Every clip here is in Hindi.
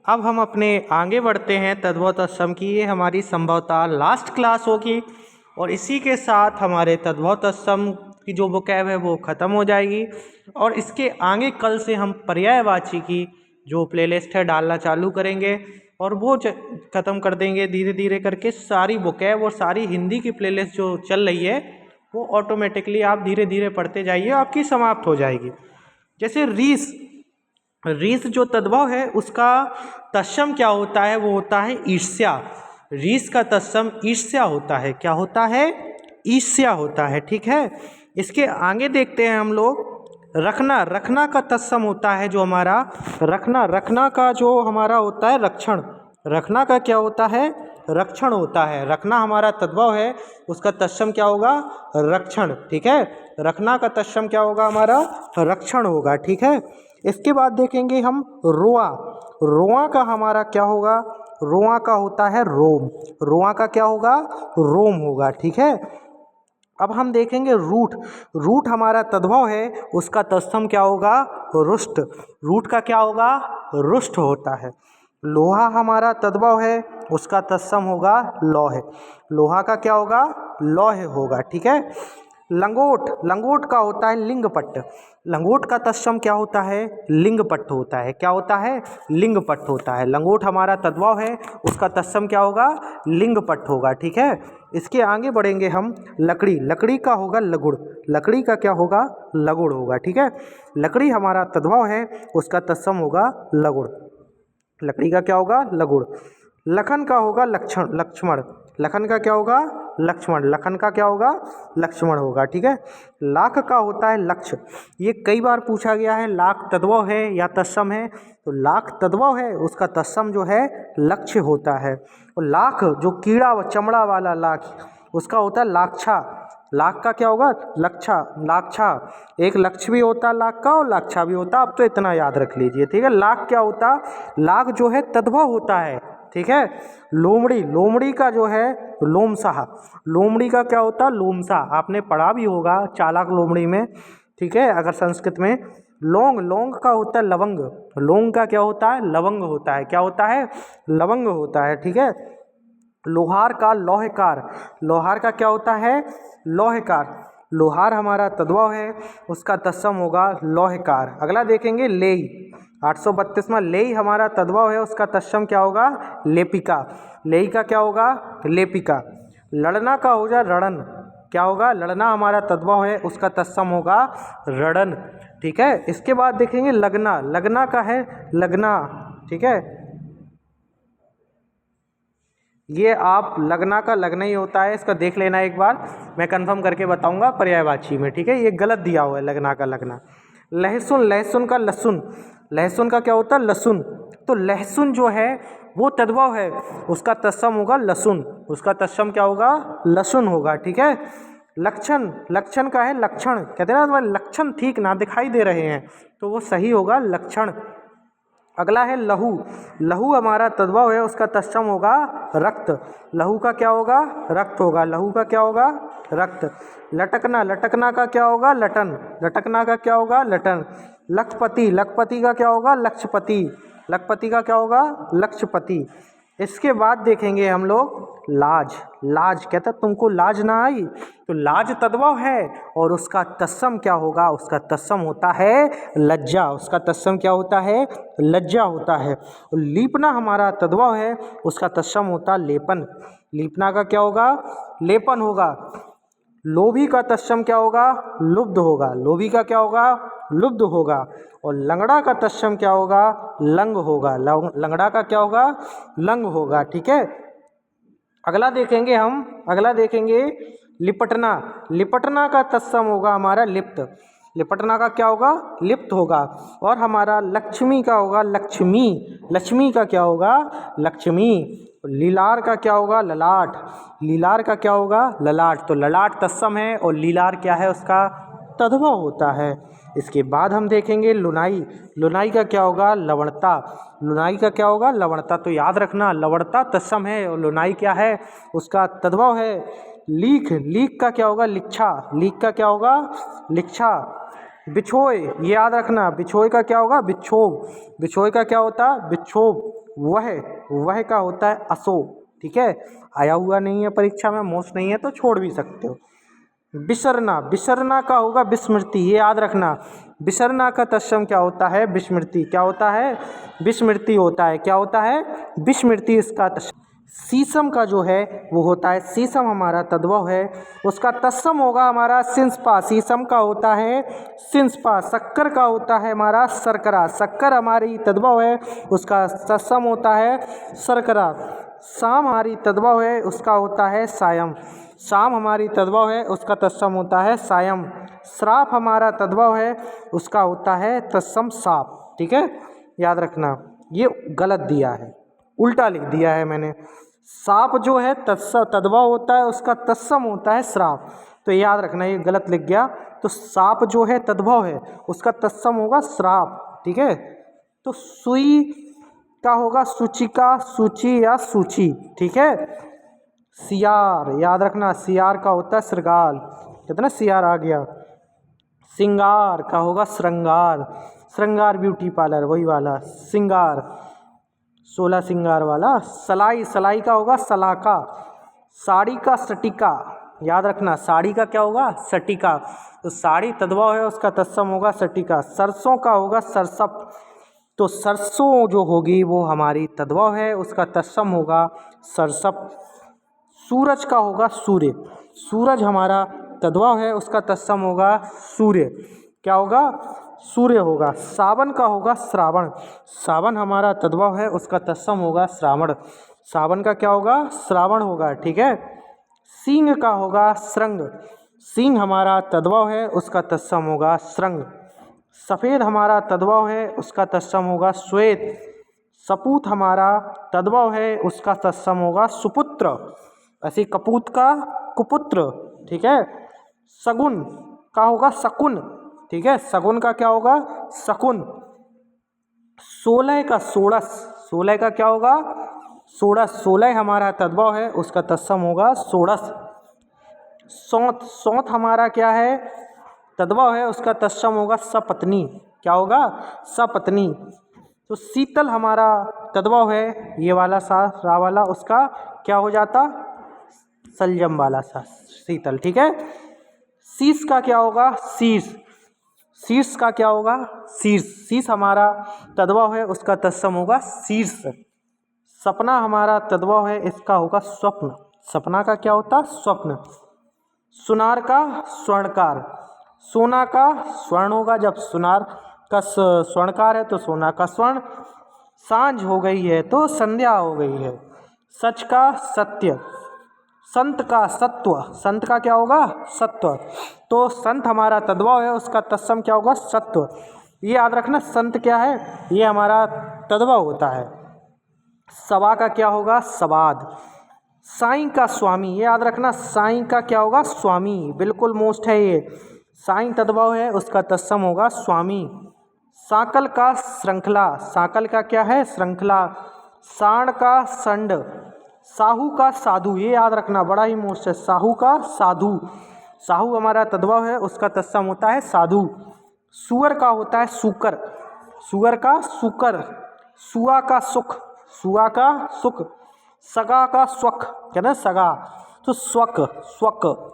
अब हम अपने आगे बढ़ते हैं तद्भव तत्सम की। ये हमारी संभवतः लास्ट क्लास होगी और इसी के साथ हमारे तद्भव तत्सम की जो वोकैब है वो ख़त्म हो जाएगी। और इसके आगे कल से हम पर्यायवाची की जो प्लेलिस्ट है डालना चालू करेंगे और वो ख़त्म कर देंगे धीरे धीरे करके। सारी वोकैब और सारी हिंदी की प्लेलिस्ट जो चल रही है वो ऑटोमेटिकली आप धीरे धीरे पढ़ते जाइए, आपकी समाप्त हो जाएगी। जैसे रीस, रीस जो तद्भव है उसका तत्सम क्या होता है? वो होता है ईर्ष्या। रीस का तत्सम ईर्ष्या होता है। क्या होता है? ईर्ष्या होता है। ठीक है, इसके आगे देखते हैं हम लोग। रखना, रखना का तत्सम होता है जो हमारा रखना, रखना का जो हमारा होता है रक्षण। रखना का क्या होता है? रक्षण होता है। रखना हमारा तद्भव है, उसका तत्सम क्या होगा? रक्षण। ठीक है, रखना का तत्सम क्या होगा? हमारा रक्षण होगा। ठीक है, इसके बाद देखेंगे हम रोआ। रोआ का हमारा क्या होगा? रोआ का होता है रोम। रोआ का क्या होगा? रोम होगा। ठीक है, अब हम देखेंगे रूठ। रूठ हमारा तद्भव है, उसका तत्सम क्या होगा? रुष्ट। रूठ का क्या होगा? रुष्ट होता है। लोहा हमारा तद्भव है, उसका तत्सम होगा लौह। लोहा का क्या होगा? लौह होगा। ठीक है, लंगोट, लंगोट का होता है लिंगपट्ट। लंगोट का तत्सम क्या होता है? लिंगपट्ट होता है। क्या होता है? लिंगपट्ट होता है। लंगोट हमारा तद्भव है, उसका तत्सम क्या होगा? लिंगपट्ट होगा। ठीक है, इसके आगे बढ़ेंगे हम। लकड़ी, लकड़ी का होगा लगुड़। लकड़ी का क्या होगा? लगुड़ होगा। ठीक है, लकड़ी हमारा तद्भव है, उसका तत्सम होगा लगुड़। लकड़ी का क्या होगा? लगुड़। लखन का होगा लक्षण, लक्ष्मण। लखन का क्या होगा? लक्ष्मण। लखन का क्या होगा? लक्ष्मण होगा। ठीक है, लाख का होता है लक्ष्य। ये कई बार पूछा गया है, लाख तद्भव है या तत्सम है? तो लाख तद्भव है, उसका तत्सम जो है लक्ष्य होता है। और लाख जो कीड़ा व चमड़ा वाला लाख, उसका होता है लाक्षा। लाख का क्या होगा? लक्षा, लाक्षा। एक लक्ष्य भी होता है लाख का और लाक्षा भी होता है। अब तो इतना याद रख लीजिए। ठीक है, लाख क्या होता? लाख जो है तद्भव होता है। ठीक है, लोमड़ी, लोमड़ी का जो है लोमशाह। लोमड़ी का क्या होता है? लोमशाह। आपने पढ़ा भी होगा चालाक लोमड़ी में। ठीक है, अगर संस्कृत में। लौंग, लौंग का होता है लवंग। लौंग का क्या होता है? लवंग होता है। क्या होता है? लवंग होता है। ठीक है, लोहार का लोहकार। लोहार का क्या होता है? लोहकार। लोहार हमारा तद्भव है, उसका तत्सम होगा लोहकार। अगला देखेंगे लेई। 832वां लेई हमारा तद्भव है, उसका तत्सम क्या होगा? लेपिका। लेई का क्या होगा? लेपिका। लड़ना का हो जाए रणन। क्या होगा? लड़ना हमारा तद्भव है, उसका तत्सम होगा रणन। ठीक है, इसके बाद देखेंगे लगना। लगना का है लगना। ठीक है, ये आप लगना का लगना ही होता है, इसका देख लेना एक बार, मैं कंफर्म करके बताऊंगा पर्यायवाची में। ठीक है, ये गलत दिया हुआ है लगना का लगना। लहसुन, लहसुन का लहसुन। लहसुन का क्या होता है? लहसुन। तो लहसुन जो है वो तद्भव है, उसका तत्सम होगा लहसुन। उसका तत्सम क्या होगा? लहसुन होगा। ठीक है, लक्षण, लक्षण का है लक्षण। कहते हैं ना तुम्हारे लक्षण ठीक ना दिखाई दे रहे हैं, तो वो सही होगा लक्षण। अगला है लहू। लहू हमारा तद्भव है, उसका तत्सम होगा रक्त। लहू का क्या होगा? रक्त होगा। लहू का क्या होगा? रक्त। लटकना, लटकना का क्या होगा? लटन। लटकना का क्या होगा? लटन। लखपति, लखपति का क्या होगा? लक्षपति। लखपति का क्या होगा? लक्षपति। इसके बाद देखेंगे हम लोग लाज। लाज कहता तुमको लाज ना आई, तो लाज तद्भव है और उसका तत्सम क्या होगा? उसका तत्सम होता है लज्जा। उसका तत्सम क्या होता है? लज्जा होता है। और लीपना हमारा तद्भव है, उसका तत्सम होता है लेपन। लीपना का क्या होगा? लेपन होगा। लोभी का तत्सम क्या होगा? लुब्ध होगा। लोभी का क्या होगा? लुब्ध होगा। और लंगड़ा का तत्सम क्या होगा? लंग होगा। लंगड़ा का क्या होगा? लंग होगा। ठीक है, अगला देखेंगे हम। अगला देखेंगे लिपटना। लिपटना का तत्सम होगा हमारा लिप्त। लिपटना का क्या होगा? लिप्त होगा। और हमारा लक्ष्मी का होगा लक्ष्मी। लक्ष्मी का क्या होगा? लक्ष्मी। लीलार का क्या होगा? ललाट। लीलार का क्या होगा? ललाट। तो ललाट तत्सम है और लीलार क्या है? उसका तद्भव होता है। इसके बाद हम देखेंगे लुनाई। लुनाई का क्या होगा? लवणता। लुनाई का क्या होगा? लवणता। तो याद रखना लवणता तत्सम है और लुनाई क्या है? उसका तद्भव है। लीख, लीख का क्या होगा? लिच्छा। लीख का क्या होगा? लिच्छा। बिछोए, ये याद रखना बिछोए का क्या होगा? बिक्षोभ। बिछोए का क्या होता है? बिक्षोभ। वह, वह का होता है असो। ठीक है, आया हुआ नहीं है परीक्षा में, मोस्ट नहीं है तो छोड़ भी सकते हो। विसरना, विसरना का होगा विस्मृति, ये याद रखना। विसरना का तत्सम क्या होता है? विस्मृति। क्या होता है? विस्मृति होता है। क्या होता है? विस्मृति इसका तत्सम। शीशम का जो है वो होता है, शीशम हमारा तद्भव है, उसका तत्सम होगा हमारा सिंसपा। शीशम का होता है सिंसपा। शक्कर का होता है हमारा शर्करा। शक्कर हमारी तद्भव है, उसका तत्सम होता है शर्करा। शाम हमारी तद्भव है, उसका होता है सायं। शाम हमारी तद्भव है, उसका तत्सम होता है सायं। श्राप हमारा तद्भव है, उसका होता है तत्सम साप। ठीक है, याद रखना। ये गलत दिया है, उल्टा लिख दिया है मैंने। साप जो है तद्भव होता है, उसका तत्सम होता है श्राप। तो याद रखना, ये गलत लिख गया। तो साप जो है तद्भव है, उसका तत्सम होगा श्राप। ठीक है, तो सुई का होगा सूचिका, सूची या सूची। ठीक है, सियार, याद रखना, सियार का होता है श्रृंगार। कितना सियार आ गया। सिंगार का होगा श्रृंगार, श्रृंगार ब्यूटी पार्लर वही वाला सिंगार, 16 सिंगार वाला। सलाई, सलाई का होगा सलाका। साड़ी का सटिका, याद रखना, साड़ी का क्या होगा? सटिका। तो साड़ी तद्भव है, उसका तत्सम होगा सटिका। सरसों का होगा सरसप। तो सरसों जो होगी वो हमारी तद्भव है, उसका तत्सम होगा सरसप। सूरज का होगा सूर्य। सूरज हमारा तद्भव है, उसका तत्सम होगा सूर्य। क्या होगा? सूर्य होगा। सावन का होगा श्रावण। सावन हमारा तद्भव है, उसका तत्सम होगा श्रावण। सावन का क्या होगा? श्रावण होगा। ठीक है, सींग का होगा श्रृंग। सींग हमारा तद्भव है, उसका तत्सम होगा श्रृंग। सफ़ेद हमारा तद्भव है, उसका तत्सम होगा श्वेत। सपूत हमारा तद्भव है, उसका तत्सम होगा सुपुत्र। ऐसे कपूत का कुपुत्र। ठीक है, सगुन का होगा शकुन। ठीक है, सगुन का क्या होगा? शकुन। 16 का षोड़श। 16 का क्या होगा? षोड़श। 16 हमारा तद्भव है, उसका तत्सम होगा षोड़श। सौंत, सौंत हमारा क्या है? तद्भव है, उसका तत्सम होगा सपत्नी। क्या होगा? सपत्नी। तो शीतल हमारा तद्भव है, ये वाला सा रा वाला, उसका क्या हो जाता? सलजम वाला सा शीतल। ठीक है, शीश का क्या होगा? शीर्ष। शीर्ष का क्या होगा? शीर्ष। शीर्ष हमारा तद्भव है, उसका तत्सम होगा शीर्ष। सपना हमारा तद्भव है, इसका होगा स्वप्न। सपना का क्या होता? स्वप्न। सुनार का स्वर्णकार। सोना का स्वर्ण होगा, जब सुनार का स्वर्णकार है तो सोना का स्वर्ण। सांझ हो गई है तो संध्या हो गई है। सच का सत्य। संत का सत्व। संत का क्या होगा? सत्व। तो संत हमारा तद्भव है, उसका तत्सम क्या होगा? सत्व। ये याद रखना, संत क्या है? ये हमारा तद्भव होता है। सवा का क्या होगा? सवाद। साईं का स्वामी, ये याद रखना, साईं का क्या होगा? स्वामी। बिल्कुल मोस्ट है ये। साईं तद्भव है, उसका तत्सम होगा स्वामी। साकल का श्रृंखला। साकल का क्या है? श्रृंखला। सांड का संड। साहू का साधु, ये याद रखना, बड़ा ही मोस्ट है। साहू का साधु। साहू हमारा तद्भव है, उसका तत्सम होता है साधु। सुअर का होता है सूकर। सुअर का सुकर। सुआ का सुख। सुआ का सुख। सगा का स्वक। क्या ना? सगा। तो स्वक, स्वक।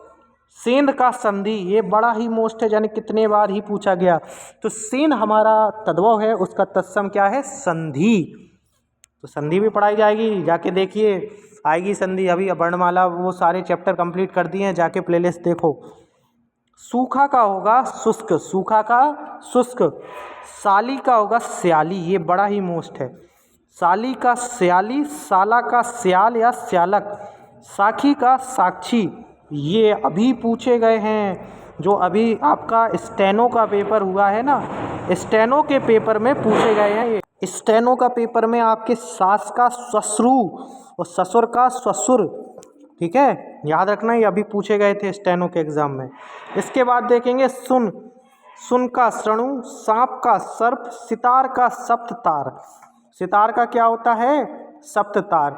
सेंध का संधि, ये बड़ा ही मोस्ट है, यानी कितने बार ही पूछा गया। तो सेन हमारा तद्भव है, उसका तत्सम क्या है? संधि। तो संधि भी पढ़ाई जाएगी, जाके देखिए, आएगी संधि। अभी वर्णमाला वो सारे चैप्टर कंप्लीट कर दिए हैं, जाके प्लेलिस्ट देखो। सूखा का होगा शुष्क। सूखा का शुष्क। साली का होगा स्याली, ये बड़ा ही मोस्ट है। साली का स्याली। साला का स्याल या स्यालक। साखी का साक्षी, ये अभी पूछे गए हैं, जो अभी आपका स्टेनो का पेपर हुआ है ना, स्टेनो के पेपर में पूछे गए हैं ये। स्टेनो का पेपर में आपके सास का ससुरु और ससुर का ससुर। ठीक है, याद रखना, ये अभी पूछे गए थे स्टेनो के एग्जाम में। इसके बाद देखेंगे सुन। सुन का श्रणु। सांप का सर्प। सितार का सप्ततार। सितार का क्या होता है? सप्ततार।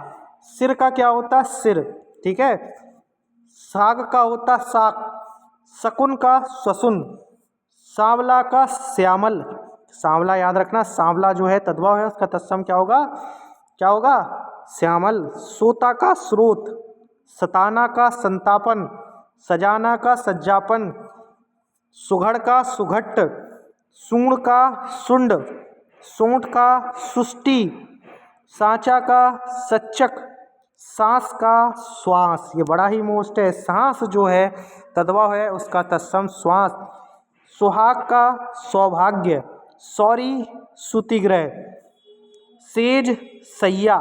सिर का क्या होता है? सिर। ठीक है, साग का होता साग। शकुन का स्वसुन। सांवला का श्यामल। सांवला याद रखना, सांवला जो है तद्भव है, उसका तत्सम क्या होगा? क्या होगा? श्यामल। सोता का स्रोत, सताना का संतापन, सजाना का सज्जापन, सुघड़ का सुघट्ट, सूंड का सुंड, सोंठ का सुष्टि, सांचा का सच्चक, सांस का श्वास। ये बड़ा ही मोस्ट है। सांस जो है तद्भव है उसका तत्सम श्वास। सुहाग का सौभाग्य, सौरी सूतिग्रह, सेज सैया,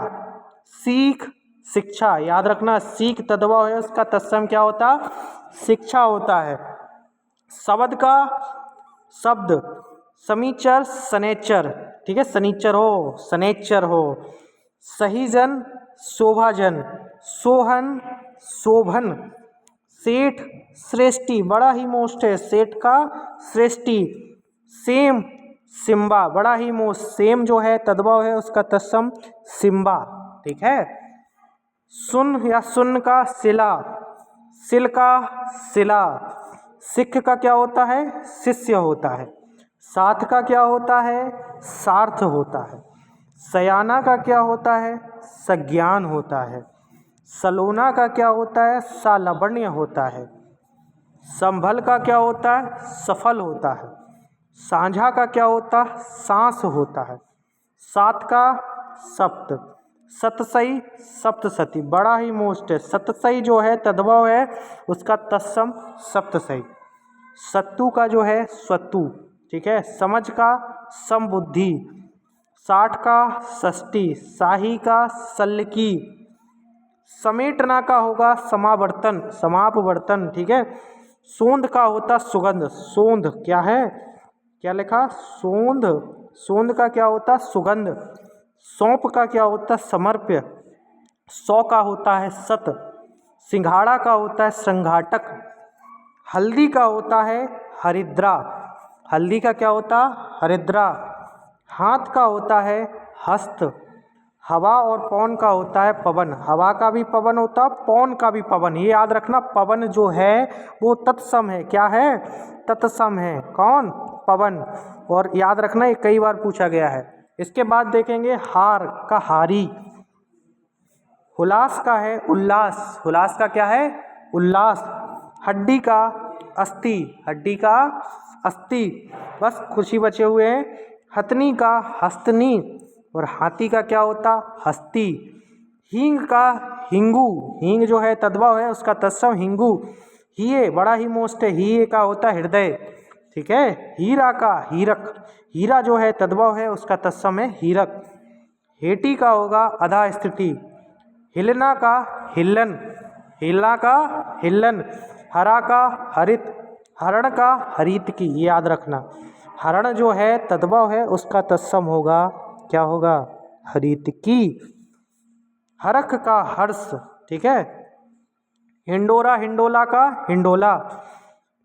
सीख शिक्षा। याद रखना सीख तद्भव है उसका तत्सम क्या होता? शिक्षा होता है। शब्द का शब्द, शनिचर शनैचर, ठीक है, शनिचर हो शनैचर हो। सहीजन शोभाजन, सोहन शोभन, सेठ श्रेष्ठी, बड़ा ही मोस्ट है सेठ का श्रेष्ठी। सेम सिम्बा, बड़ा ही मोस्ट, सेम जो है तद्भव है उसका तत्सम सिम्बा, ठीक है। सुन या सुन का सिला, सिल का सिला। सिख का क्या होता है? शिष्य होता है। साथ का क्या होता है? सार्थ होता है। सयाना का क्या होता है? सज्ञान होता है। सलोना का क्या होता है? सालवण्य होता है। संभल का क्या होता है? सफल होता है। साझा का क्या होता है? सांस होता है। सात का सप्त, सतसई सप्तसती, बड़ा ही मोस्ट है। सतसई जो है तद्भव है उसका तत्सम सप्तसई। सत्तू का जो है स्वतु, ठीक है। समझ का समबुद्धि, साठ का षष्ठी, शाही का सल्लकी, समेटना का होगा समावर्तन समापवर्तन, ठीक है। सोंध का होता सुगंध, सोंध क्या है? क्या लिखा? सोंध। सोंध का क्या होता? सुगंध। सौंप का क्या होता? समर्प्य। सौ का होता है सत। सिंघाड़ा का होता है संघाटक। हल्दी का होता है हरिद्रा, हल्दी का क्या होता? हरिद्रा। हाथ का होता है हस्त। हवा और पवन का होता है पवन, हवा का भी पवन होता, पवन का भी पवन। ये याद रखना, पवन जो है वो तत्सम है। क्या है? तत्सम है। कौन? पवन। और याद रखना ये कई बार पूछा गया है। इसके बाद देखेंगे हार का हारी। हुलास का है उल्लास, हुलास का क्या है? उल्लास। हड्डी का अस्थि, हड्डी का अस्थि, बस खुशी बचे हुए हैं। हथनी का हस्तनी, और हाथी का क्या होता? हस्ती। हींग का हिंगू, हींग जो है तद्भव है उसका तत्सम हिंगू। हिये, बड़ा ही मोस्ट है, हिये का होता हृदय, ठीक है। हीरा का हीरक, हीरा जो है तद्भव है उसका तत्सम है हीरक। हेटी का होगा अधा स्थिति। हिलना का हिल्लन, हिलना का हिल्लन। हरा का हरित, हरण का हरित की, ये याद रखना। हरण जो है तद्भव है उसका तत्सम होगा क्या होगा? हरित की। हरख का हर्ष, ठीक है। हिंडोरा हिंडोला का हिंडोला।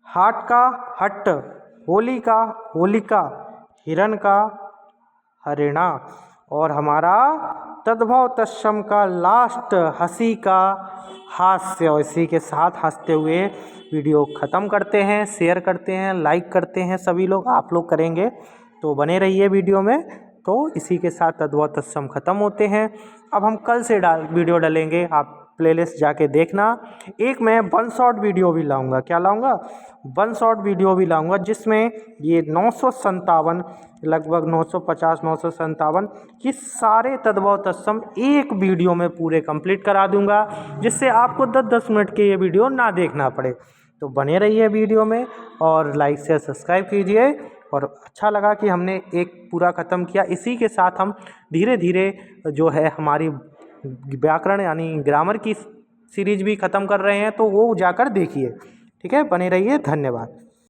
हाट का हट्ट। होली का होलिका। हिरण का हरिणा। और हमारा तद्भव तत्सम का लास्ट हंसी का हास्य। और इसी के साथ हंसते हुए वीडियो ख़त्म करते हैं। शेयर करते हैं, लाइक करते हैं सभी लोग, आप लोग करेंगे तो बने रहिए वीडियो में। तो इसी के साथ तद्भव तत्सम ख़त्म होते हैं। अब हम कल से वीडियो डालेंगे, आप प्लेलिस्ट जाके देखना। एक मैं वन शॉट वीडियो भी लाऊंगा। क्या लाऊंगा? वन शॉट वीडियो भी लाऊंगा जिसमें ये 957 लगभग 950 957 ये सारे तद्भव तत्सम एक वीडियो में पूरे कंप्लीट करा दूंगा, जिससे आपको 10-10 मिनट के ये वीडियो ना देखना पड़े। तो बने रहिए वीडियो में और लाइक शेयर सब्सक्राइब कीजिए। और अच्छा लगा कि हमने एक पूरा ख़त्म किया। इसी के साथ हम धीरे धीरे जो है हमारी व्याकरण यानी ग्रामर की सीरीज भी ख़त्म कर रहे हैं, तो वो जाकर देखिए, ठीक है। बने रहिए, धन्यवाद।